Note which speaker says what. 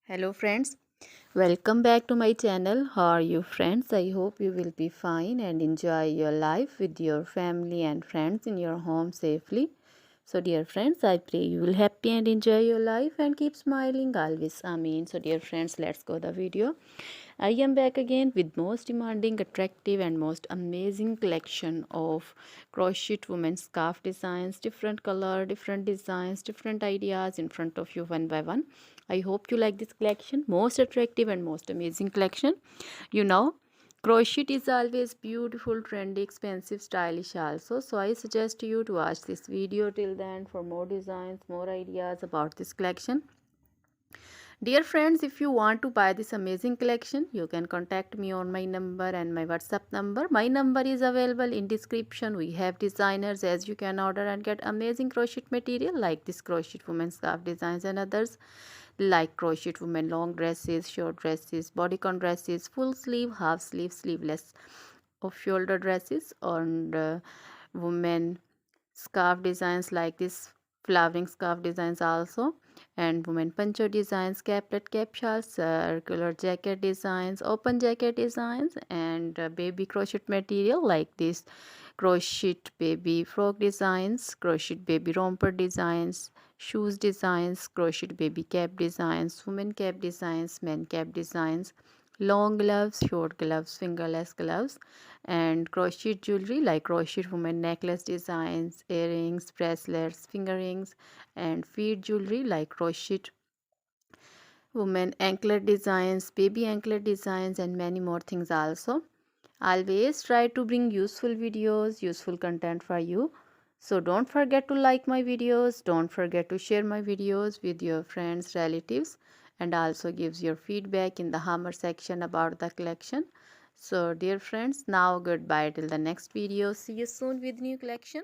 Speaker 1: Hello friends, welcome back to my channel. How are you friends? I hope you will be fine and enjoy your life with your family and friends in your home safely. So dear friends, I pray you will happy and enjoy your life and keep smiling always. Amen. So dear friends, let's go the video. I am back again with most demanding, attractive and most amazing collection of crochet women's scarf designs, different color, different designs, different ideas in front of you one by one. I hope you like this collection, most attractive and most amazing collection. You know, crochet is always beautiful, trendy, expensive, stylish also. So I suggest you to watch this video till then for more designs, more ideas about this collection. Dear friends, if you want to buy this amazing collection, you can contact me on my number and my WhatsApp number. My number is available in description. We have designers as you can order and get amazing crochet material like this crochet women scarf designs and others like crochet women long dresses, short dresses, bodycon dresses, full sleeve, half sleeve, sleeveless, off shoulder dresses, and women scarf designs like this flowering scarf designs also, and women poncho designs, caplet cap shawls, circular jacket designs, open jacket designs, and baby crochet material like this crochet baby frock designs, crochet baby romper designs, shoes designs, crochet baby cap designs, women cap designs, men cap designs, long gloves, short gloves, fingerless gloves, and crochet jewelry like crochet women necklace designs, earrings, bracelets, finger rings, and feet jewelry like crochet women anklet designs, baby anklet designs, and many more things also. Always try to bring useful videos, useful content for you. So don't forget to like my videos, don't forget to share my videos with your friends, relatives, and also gives your feedback in the hammer section about the collection. So dear friends, now goodbye till the next video. See you soon with new collection.